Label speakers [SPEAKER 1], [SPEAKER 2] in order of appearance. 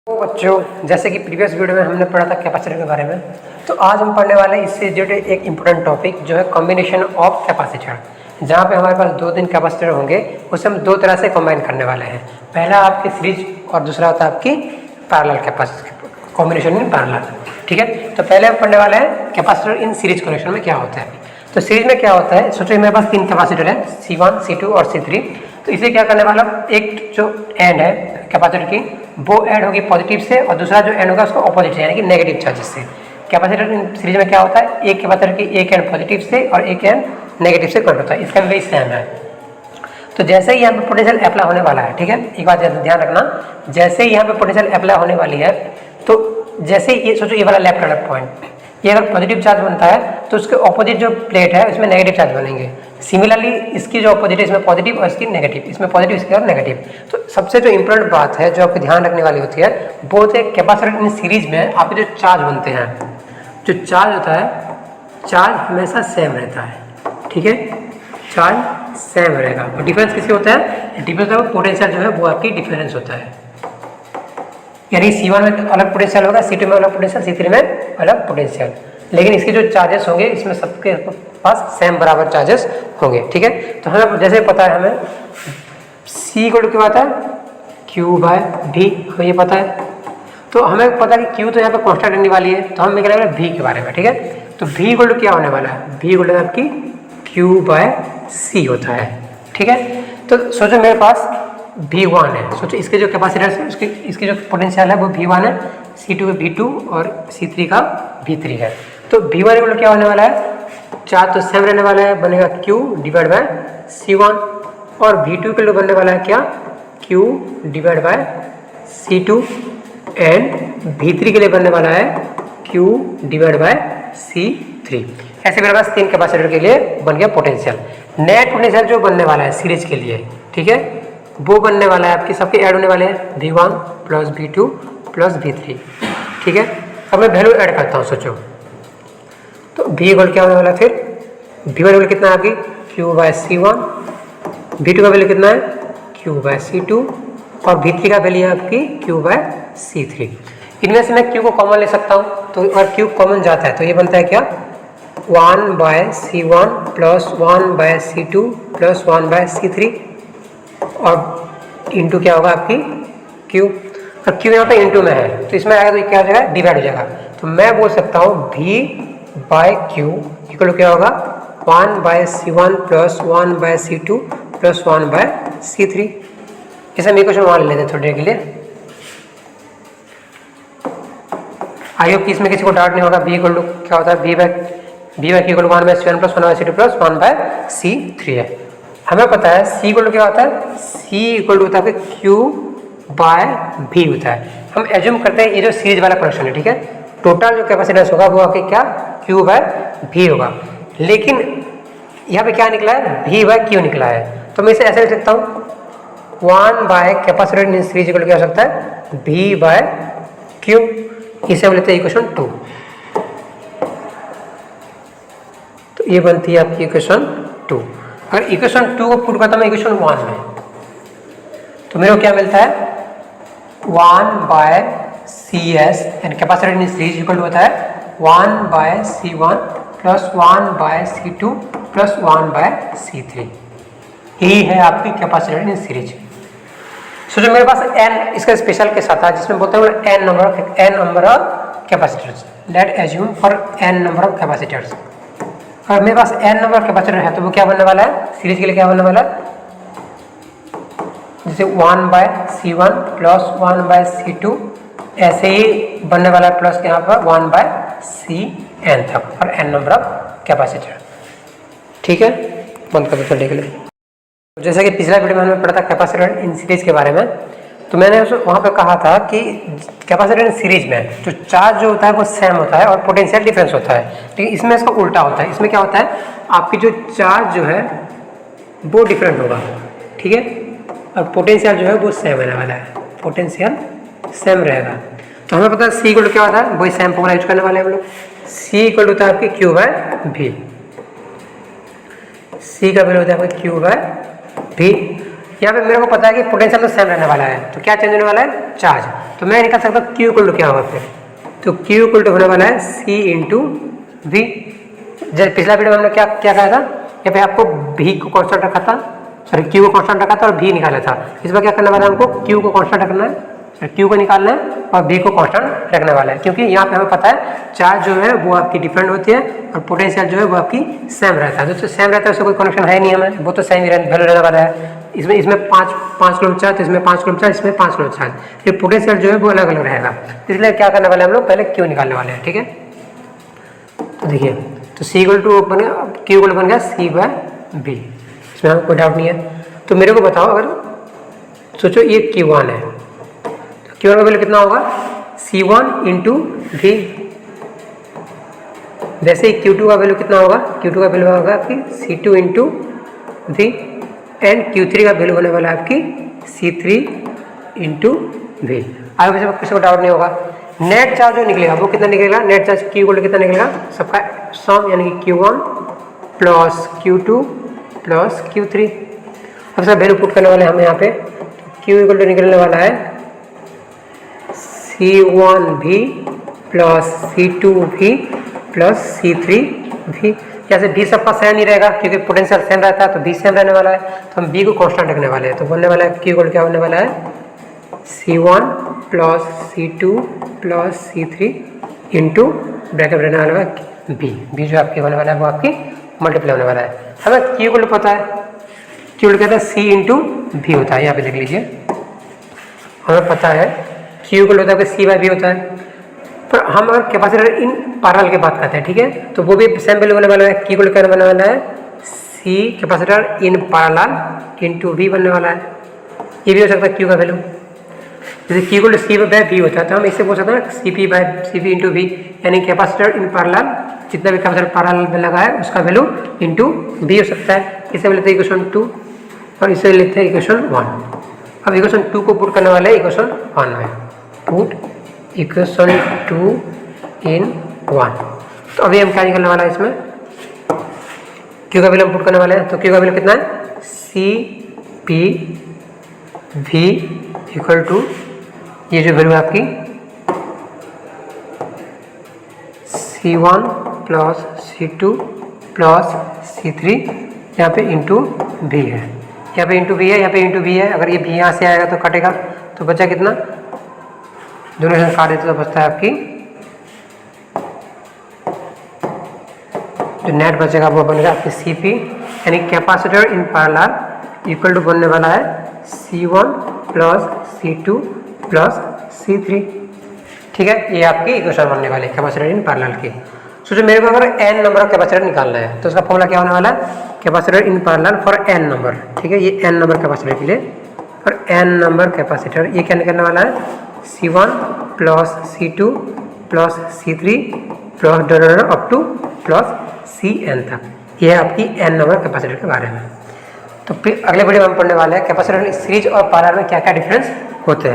[SPEAKER 1] तो बच्चों, जैसे कि प्रीवियस वीडियो में हमने पढ़ा था कैपेसिटर के बारे में, तो आज हम पढ़ने वाले हैं इससे रिलेटेड एक इम्पोर्टेंट टॉपिक जो है कॉम्बिनेशन ऑफ कैपेसिटर, जहाँ पे हमारे पास दो तीन कैपेसिटर होंगे, उसे हम दो तरह से कंबाइन करने वाले हैं। पहला आपकी सीरीज और दूसरा होता है आपकी parallel capacitor, combination in parallel. ठीक है, तो पहले हम पढ़ने वाले हैं कैपेसिटर इन सीरीज कनेक्शन में क्या होता है। तो सीरीज में क्या होता है, सोचो मेरे पास तीन कैपेसिटर है C1, C2 और C3। तो इसे क्या करने वाला, एक जो एंड है कैपेसिटर की वो ऐड होगी पॉजिटिव से और दूसरा जो एंड होगा उसको ऑपोजिट से यानी कि नेगेटिव चार्जेस से। कैपेसिटर इन सीरीज में क्या होता है, एक कैपेसिटर की एक एंड पॉजिटिव से और एक एंड नेगेटिव से कनेक्ट होता है, इसका भी सेम है। तो जैसे ही यहाँ पे पोटेंशियल अप्लाई होने वाला है, ठीक है, एक बात ध्यान रखना, जैसे ही यहाँ पे पोटेंशियल अप्लाई होने वाली है तो जैसे ये सोचो ये वाला लेफ्ट वाला पॉइंट, ये अगर पॉजिटिव चार्ज बनता है तो उसके ऑपोजिट जो प्लेट है उसमें नेगेटिव चार्ज बनेंगे। सिमिलरली इसकी जो ऑपोजिट है इसमें पॉजिटिव और इसकी नेगेटिव, इसमें पॉजिटिव इसकी और नेगेटिव। तो सबसे जो इंपॉर्टेंट बात है जो आपको ध्यान रखने वाली होती है वो होती है कैपेसिटर इन सीरीज में आपके जो चार्ज बनते हैं, जो चार्ज होता है, चार्ज हमेशा सेम रहता है। ठीक है, चार्ज सेम रहेगा और डिफरेंस किससे होता है, डिफरेंस होता है पोटेंशियल जो है वो आपकी डिफरेंस होता है, यानी C1 में अलग पोटेंशियल होगा, C2 में अलग पोटेंशियल, C3 में अलग पोटेंशियल, लेकिन इसके जो चार्जेस होंगे इसमें सबके पास सेम बराबर चार्जेस होंगे। ठीक है, तो हमें जैसे पता है, हमें C को क्या आता है Q/V, हमें ये पता है। तो हमें पता है कि Q तो यहाँ पे कांस्टेंट रहने वाली है, तो हम क्या करेंगे V के बारे में। ठीक है, तो V को क्या होने वाला है, V को आपकी Q/C होता है। ठीक है, तो सोचो मेरे पास V1 है, सोचो इसके जो कैपेसिटर है उसकी इसकी जो पोटेंशियल है वो V1 है, C2 का V2 और C3 का V3 है। तो V1 को क्या होने वाला है, चार्ज तो सेम रहने वाला है, बनेगा Q/C1 और V2 के लिए बनने वाला है क्या, Q/C2 एंड V3 के लिए बनने वाला है Q/C3। ऐसे मेरे पास तीन कैपेसिटर के लिए बन गया पोटेंशियल। नेट पोटेंशियल जो बनने वाला है सीरीज के लिए, ठीक है, वो बनने वाला है आपके सबके ऐड होने वाले हैं V1 plus V2 plus V3। ठीक है, अब मैं वैल्यू ऐड करता हूँ, सोचो तो V इक्वल क्या होने वाला है, फिर V1 इक्वल कितना है आपकी Q/C1, V2 का वैल्यू कितना है Q/C2 और V3 का वैल्यू है आपकी Q/C3। इनमें से मैं Q को कॉमन ले सकता हूँ, तो अगर Q कॉमन जाता है तो ये बनता है क्या 1/C1 plus 1/C2 plus 1/C3 और इंटू क्या होगा आपकी Q, और Q यहाँ पे इंटू में है तो इसमें आएगा तो क्या हो जाएगा, डिवाइड हो जाएगा। तो मैं बोल सकता हूँ V/Q इक्वल क्या होगा 1/C1 plus 1/C2 plus 1/C3। इसे हम इक्वेशन 1 ले लेते हैं थोड़ी देर के लिए। आई होप कि इसमें किसी को डाउट नहीं होगा। V इक्वल क्या होता है, V/Q equal 1/C1 plus 1/C2 plus 1/C3 है। हमें पता है C इक्वल क्या होता है, C इक्वल होता है Q/V होता है। हम एज्यूम करते हैं ये जो सीरीज वाला कनेक्शन है, ठीक है, टोटल जो कैपेसिटेंस होगा वो आपके क्या Q/V होगा, लेकिन यहाँ पे क्या निकला है V/Q निकला है। तो मैं इसे ऐसे लिख सकता हूँ 1 कैपेसिटर इन सीरीज इक्वल क्या हो सकता है V/Q। इसे हम लेते हैं इक्वेशन 2, तो ये बनती है आपकी इक्वेशन 2। अगर इक्वेशन 2 को पुट करता हूँ इक्वेशन 1 में तो मेरे को क्या मिलता है 1/CS and capacitor in series equal होता है 1/C1 plus 1/C2 plus 1/C3। यही है आपकी कैपेसिटर इन सीरीज। सोचो मेरे पास n इसका स्पेशल के साथ है जिसमें बोलते हैं n number of capacitors. Late assume for n number of capacitors. अगर मेरे पास n नंबर कैपेसिटर है तो वो क्या बनने वाला है, सीरीज के लिए क्या बनने वाला है, जैसे 1/C1 प्लस 1/C2 ऐसे ही बनने वाला है, प्लस यहाँ पर 1/Cn तक और n नंबर ऑफ कैपेसिटर। ठीक है, बंद कर दो थोड़ी के लिए। जैसा कि पिछला वीडियो में हमने पढ़ा था कैपेसिटर इन सीरीज के बारे में, तो मैंने वहाँ पे कहा था कि कैपेसिटर इन सीरीज में जो चार्ज जो होता है वो सेम होता है और पोटेंशियल डिफरेंस होता है, लेकिन इसमें इसका उल्टा होता है। इसमें क्या होता है, आपकी जो चार्ज जो है वो डिफरेंट होगा, ठीक है, और पोटेंशियल जो है वो सेम रहने वाला है, पोटेंशियल सेम रहेगा। तो हमें पता है C इक्वल क्या होता है, वही सेम फॉर्मूला यूज करने वाले हैं हम लोग। C इक्वल होता है आपकी Q/V, C का वैल्यू होता है आपका Q/V। यहाँ पे मेरे को पता है कि पोटेंशियल तो सेम रहने वाला है, तो क्या चेंज होने वाला है, चार्ज। तो मैं निकाल सकता हूँ Q इक्वल टू क्या होगा फिर, तो Q इक्वल टू होने वाला है C इंटू वी। जैसे पिछला वीडियो में हमने क्या क्या कहा था, यहाँ पे आपको V को कांस्टेंट रखा था, सॉरी Q को कांस्टेंट रखा था और V निकाला था। इस बार क्या करने वाला है, हमको Q को कांस्टेंट रखना है, Q को निकालना है और V को कांस्टेंट रखने वाला है, क्योंकि यहाँ पे हमें पता है चार्ज जो है वो आपकी डिफरेंट होती है और पोटेंशियल जो है वो आपकी सेम रहता है। जो सेम रहता है उससे कोई कनेक्शन है नहीं हमें, वो तो सेम ही वैल्यू रहने वाला है। इसमें 5 कूलम चार्ज, इसमें 5 कूलम चार्ज, इसमें 5 कूलम चार्ज, फिर पोटेंशियल जो है वो अलग अलग रहेगा। इसलिए क्या करने वाले हम लोग, पहले Q निकालने वाले हैं, ठीक है। तो देखिए, तो C इक्वल टू बन गया, Q इक्वल बन गया C बाय V, इसमें हमें कोई डाउट नहीं है। तो मेरे को बताओ, अगर सोचो ये Q1 है, तो Q1 का वैल्यू कितना होगा, C1 इंटू V। वैसे ही Q2 का वैल्यू कितना होगा, Q2 का वैल्यू होगा आपकी C2 into V, and Q3 का वैल्यू होने वाला है आपकी C3 इंटू V। आगे वैसे किसी को डाउट नहीं होगा। नेट चार्ज जो निकलेगा वो कितना निकलेगा, net charge Q equal to कितना निकलेगा, सबका सम यानी कि Q1 plus Q2 plus Q3। अब सब वैल्यू पुट करने वाले हम यहाँ पे, Q इक्वल टू निकलने वाला है C1V plus C2V plus C3V। जैसे V सबका सेम नहीं रहेगा क्योंकि पोटेंशियल सेम रहता है, तो V सेम रहने वाला है, तो हम V को कांस्टेंट रखने वाले हैं। तो बनने वाला है Q इक्वल क्या होने वाला है, C1 plus C2 plus C3 into bracket रहने वाला है V जो आपके होने वाला है वो आपकी मल्टीप्लाई होने वाला है। हमें Q इक्वल पता है, Q इक्वल कहता है C इंटू V होता है, यहाँ पे देख लीजिए हमें पता है Q इक्वल होता है C बाय V होता है। पर हम अगर कैपेसिटर इन पैरेलल की बात करते हैं, ठीक है, तो वो भी सेम वैल्यू होने वाला है। Q इक्वल क्या बनने वाला है, C capacitor in parallel into V बनने वाला है। ये भी हो सकता है Q का वैल्यू, जैसे Q equal C by V होता है तो हम इससे बोल सकते हैं CP by CP into V, यानी कैपेसिटर इन पैरेलल, जितना भी कैपेसिटर पैरेलल में लगा है उसका वैल्यू इंटू V हो सकता है। इसे लेते हैं इक्वेशन 2 और इसे लेते हैं इक्वेशन 1। अब इक्वेशन 2 को पुट करने वाले हैं इक्वेशन 1 में, पुट इक्वेशन 2 इन 1। तो अभी हम क्या निकलने वाला है इसमें, Q का वैल्यू हम पुट करने वाले हैं। तो Q का वैल्यू कितना है, CP V इक्वल टू ये जो वैल्यू है आपकी C1 plus C2 plus C3, यहाँ पे इंटू V है, यहाँ पे इंटू V है, यहाँ पे इंटू V है। अगर ये V यहाँ से आएगा तो कटेगा, तो बचा कितना, दोनों से काट देते तो बचता है आपकी, जो नेट बचेगा वो बनेगा आपकी CP, यानी capacitor in parallel equal to बनने वाला है C1 plus C2 plus C3। ठीक है, ये आपकी इक्वेशन बनने वाली है कैपेसिटर इन पैरेलल की। सोचो मेरे को अगर n नंबर ऑफ कैपेसिटर निकालना है तो उसका फॉर्मूला क्या होने वाला है, capacitor in parallel for n number. ठीक है, ये n नंबर कैपेसिटर के लिए, और n नंबर कैपेसिटर ये क्या निकलने वाला है, C1 plus C2 plus C3 plus dollar up two plus Cn तक। ये है आपकी n नंबर कैपेसिटर के बारे में। तो फिर अगले वीडियो में हम पढ़ने वाले हैं कैपेसिटर सीरीज और पैरेलल में क्या क्या डिफरेंस होते हैं।